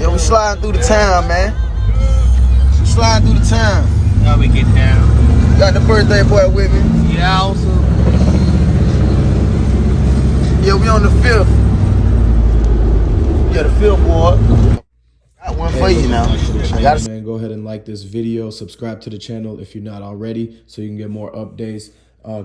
Yeah, we sliding through the town, man. We sliding through the town. Now we get down. Got the birthday boy with me. Yeah, also. Yeah, we on the 5th. Yeah, the 5th ward. Got one for you now. I gotta Man, go ahead and like this video, subscribe to the channel if you're not already, so you can get more updates.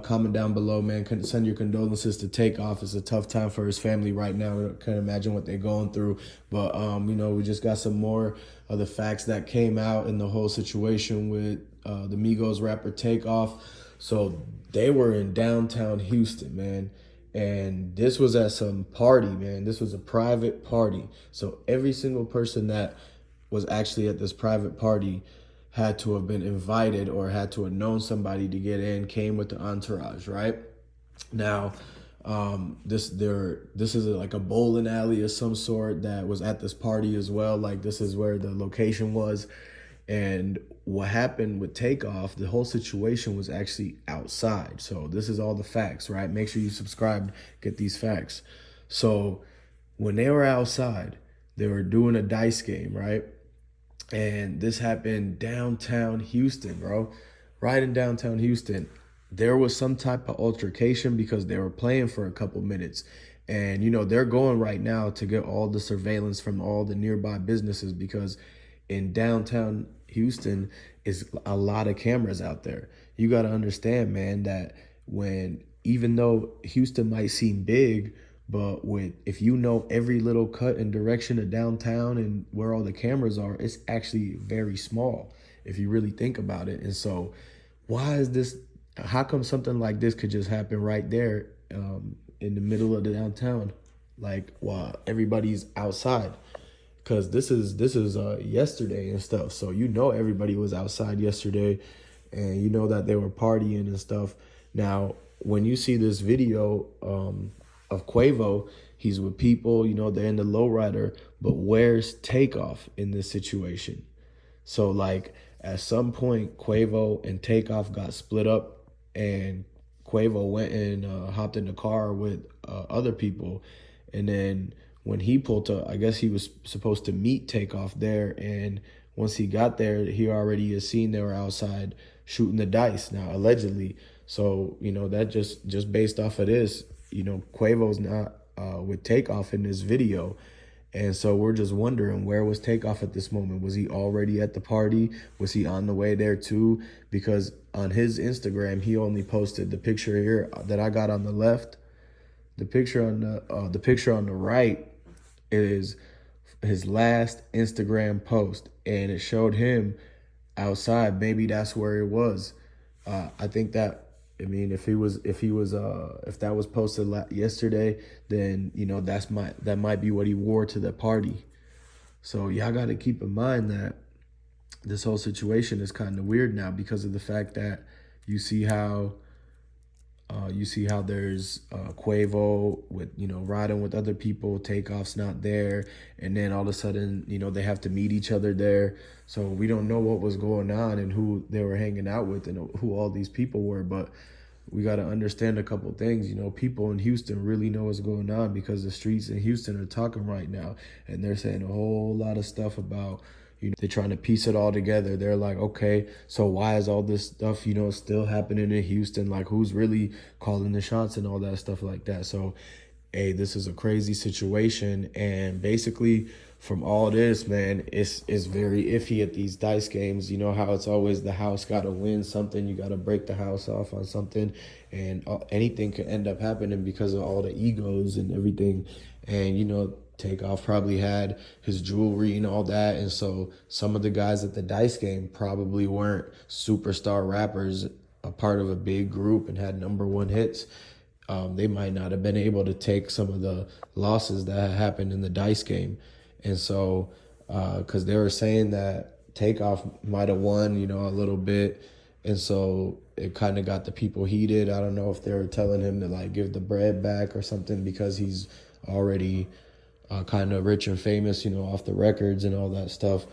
Comment down below, man. Send your condolences to Takeoff. It's a tough time for his family right now. I can't imagine what they're going through. But you know, we just got some more of the facts that came out in the whole situation with the Migos rapper Takeoff. So they were in downtown Houston, man. And this was at some party, man. This was a private party. So every single person that was actually at this private party had to have been invited or had to have known somebody to get in, came with the entourage, right? Now, this is like a bowling alley of some sort that was at this party as well. Like, this is where the location was. And what happened with Takeoff, the whole situation was actually outside. So this is all the facts, right? Make sure you subscribe, get these facts. So when they were outside, they were doing a dice game, right? And this happened downtown Houston, bro. Right in downtown Houston. There was some type of altercation because they were playing for a couple minutes. And, you know, they're going right now to get all the surveillance from all the nearby businesses because in downtown Houston is a lot of cameras out there. You got to understand, man, that even though Houston might seem big, but if you know every little cut and direction of downtown and where all the cameras are, it's actually very small if you really think about it. And so how come something like this could just happen right there in the middle of the downtown, like while everybody's outside? Because this is yesterday and stuff. So you know everybody was outside yesterday and you know that they were partying and stuff. Now, when you see this video of Quavo, he's with people, you know, they're in the lowrider, but where's Takeoff in this situation? So like at some point, Quavo and Takeoff got split up and Quavo went and hopped in the car with other people. And then when he pulled up, I guess he was supposed to meet Takeoff there. And once he got there, he already has seen they were outside shooting the dice now, allegedly. So, you know, that just based off of this, you know, Quavo's not with Takeoff in this video. And so we're just wondering, where was Takeoff at this moment? Was he already at the party? Was he on the way there too? Because on his Instagram, he only posted the picture here that I got on the left. The picture on the right is his last Instagram post, and it showed him outside. Maybe that's where it was. I think that, I mean, if that was posted yesterday, then, you know, that might be what he wore to the party. So y'all got to keep in mind that this whole situation is kind of weird now because of the fact that you see how there's Quavo with, you know, riding with other people, Takeoff's not there, and then all of a sudden, you know, they have to meet each other there. So we don't know what was going on and who they were hanging out with and who all these people were, but we got to understand a couple things. You know, people in Houston really know what's going on because the streets in Houston are talking right now, and they're saying a whole lot of stuff about, you know, they're trying to piece it all together. They're like, okay, so why is all this stuff, you know, still happening in Houston? Like, who's really calling the shots and all that stuff like that? So, hey, this is a crazy situation. And basically, from all this, man, it's very iffy at these dice games. You know how it's always the house got to win something. You got to break the house off on something. And anything could end up happening because of all the egos and everything. And, you know, Takeoff probably had his jewelry and all that. And so some of the guys at the dice game probably weren't superstar rappers, a part of a big group and had #1 hits. They might not have been able to take some of the losses that happened in the dice game. And so, because they were saying that Takeoff might have won, you know, a little bit. And so it kind of got the people heated. I don't know if they were telling him to like give the bread back or something because he's already kind of rich and famous, you know, off the records and all that stuff.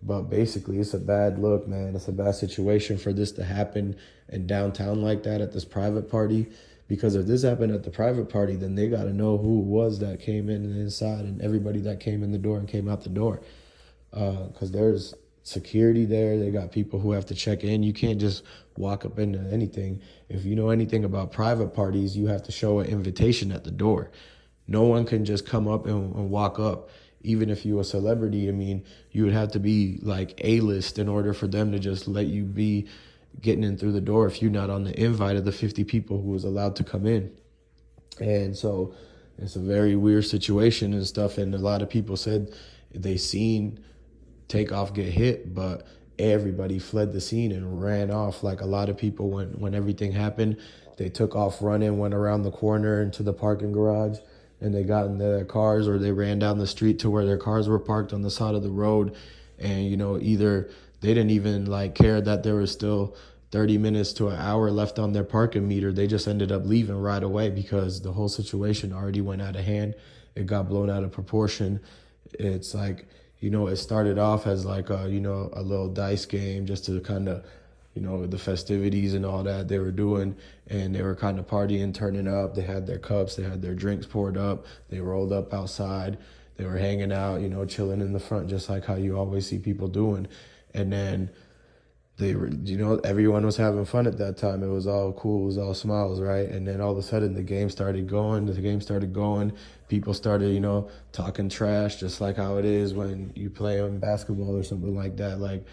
But basically, it's a bad look, man. It's a bad situation for this to happen in downtown like that at this private party. Because if this happened at the private party, then they got to know who it was that came in and inside and everybody that came in the door and came out the door. because there's security there. They got people who have to check in. You can't just walk up into anything. If you know anything about private parties, you have to show an invitation at the door. No one can just come up and walk up. Even if you a celebrity, I mean, you would have to be like A-list in order for them to just let you be getting in through the door if you're not on the invite of the 50 people who was allowed to come in. And so it's a very weird situation and stuff. And a lot of people said they seen Takeoff get hit, but everybody fled the scene and ran off. Like a lot of people, when everything happened, they took off running, went around the corner into the parking garage, and they got in their cars, or they ran down the street to where their cars were parked on the side of the road. And, you know, either they didn't even like care that there was still 30 minutes to an hour left on their parking meter. They just ended up leaving right away because the whole situation already went out of hand. It got blown out of proportion. It's like, you know, it started off as like a, you know, a little dice game just to kind of, you know, the festivities and all that they were doing, and they were kind of partying, turning up. They had their cups, they had their drinks poured up, they rolled up outside, they were hanging out, you know, chilling in the front, just like how you always see people doing. And then they were, you know, everyone was having fun at that time. It was all cool, it was all smiles, right? And then all of a sudden the game started going, people started, you know, talking trash, just like how it is when you play on basketball or something like that. Like,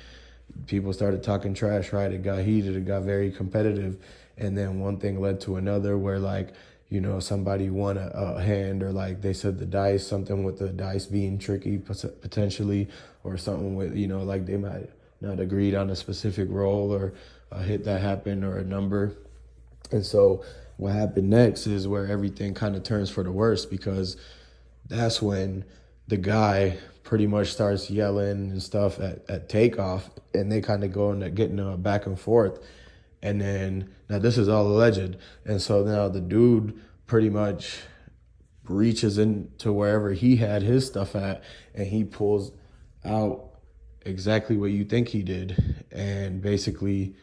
people started talking trash, right? It got heated, it got very competitive. And then one thing led to another where, like, you know, somebody won a hand, or like they said the dice, something with the dice being tricky potentially, or something with, you know, like they might not agreed on a specific roll or a hit that happened or a number. And so what happened next is where everything kind of turns for the worse, because that's when the guy pretty much starts yelling and stuff at Takeoff, and they kind of go into getting a back and forth. And then, now this is all alleged, and so now the dude pretty much reaches into wherever he had his stuff at, and he pulls out exactly what you think he did, and basically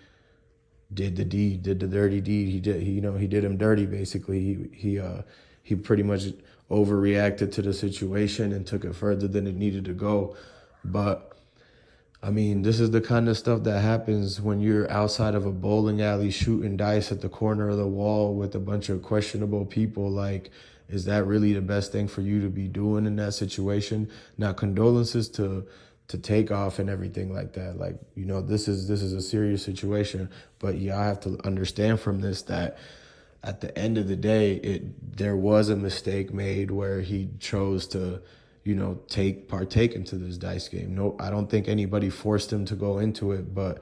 did the deed, did the dirty deed. He did him dirty, basically. He pretty much overreacted to the situation and took it further than it needed to go. But I mean, this is the kind of stuff that happens when you're outside of a bowling alley shooting dice at the corner of the wall with a bunch of questionable people. Like, is that really the best thing for you to be doing in that situation? Now, condolences to Takeoff and everything like that. Like, you know, this is a serious situation, but yeah, I have to understand from this that at the end of the day, there was a mistake made where he chose to, you know, partake into this dice game. No, I don't think anybody forced him to go into it, but,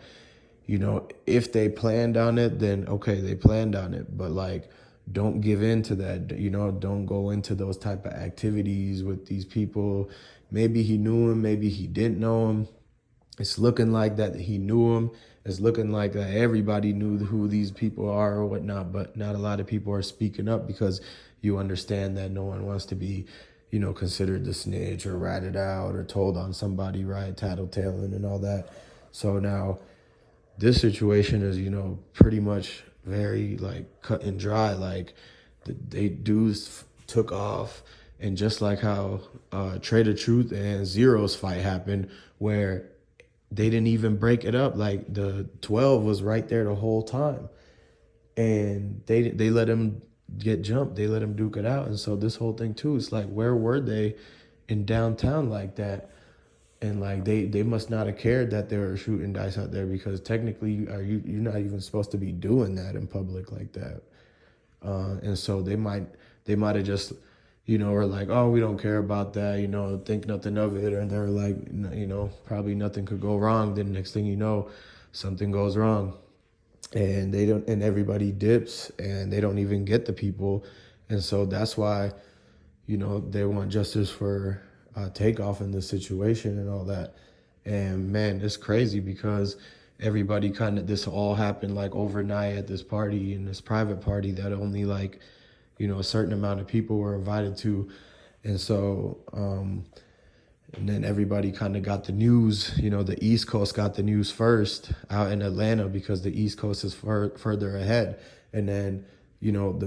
you know, if they planned on it, then okay, they planned on it. But like, don't give in to that, you know, don't go into those type of activities with these people. Maybe he knew him, maybe he didn't know him. It's looking like that he knew him. It's looking like that everybody knew who these people are or whatnot, but not a lot of people are speaking up, because you understand that no one wants to be, you know, considered the snitch or ratted out or told on somebody, right? Tattletaling and all that. So now this situation is, you know, pretty much very like cut and dry. Like, they dudes took off, and just like how Trader Truth and Zero's fight happened, where they didn't even break it up. Like, the 12 was right there the whole time, and they let him get jumped. They let him duke it out. And so this whole thing too, it's like, where were they in downtown like that? And like, they must not have cared that they were shooting dice out there, because technically you're not even supposed to be doing that in public like that. And so they might have just, you know, were like, oh, we don't care about that, you know, think nothing of it. And they're like, you know, probably nothing could go wrong. Then next thing you know, something goes wrong, and and everybody dips, and they don't even get the people. And so that's why, you know, they want justice for Takeoff in this situation and all that. And man, it's crazy, because everybody this all happened like overnight at this party, in this private party that only like, you know, a certain amount of people were invited to. And so, and then everybody kind of got the news, you know, the East Coast got the news first out in Atlanta, because the East Coast is further ahead. And then, you know,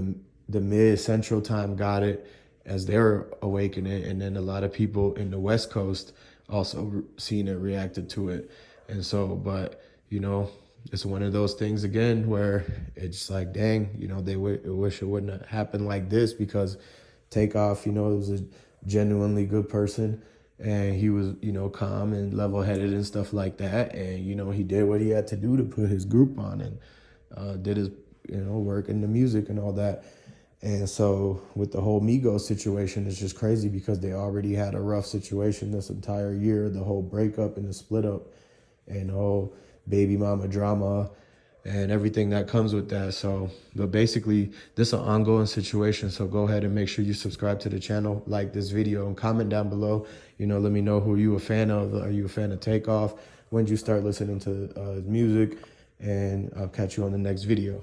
the mid-central time got it as they were awakening. And then a lot of people in the West Coast also seen it, reacted to it. And so, but, you know, it's one of those things again where it's like, dang, you know, they wish it wouldn't have happened like this, because Takeoff, you know, was a genuinely good person, and he was, you know, calm and level-headed and stuff like that. And, you know, he did what he had to do to put his group on, and did his, you know, work in the music and all that. And so with the whole Migos situation, it's just crazy because they already had a rough situation this entire year, the whole breakup and the split up and the whole baby mama drama and everything that comes with that. So, but basically this is an ongoing situation. So go ahead and make sure you subscribe to the channel, like this video, and comment down below. You know, let me know who you a fan of. Are you a fan of Takeoff? When did you start listening to his music? And I'll catch you on the next video.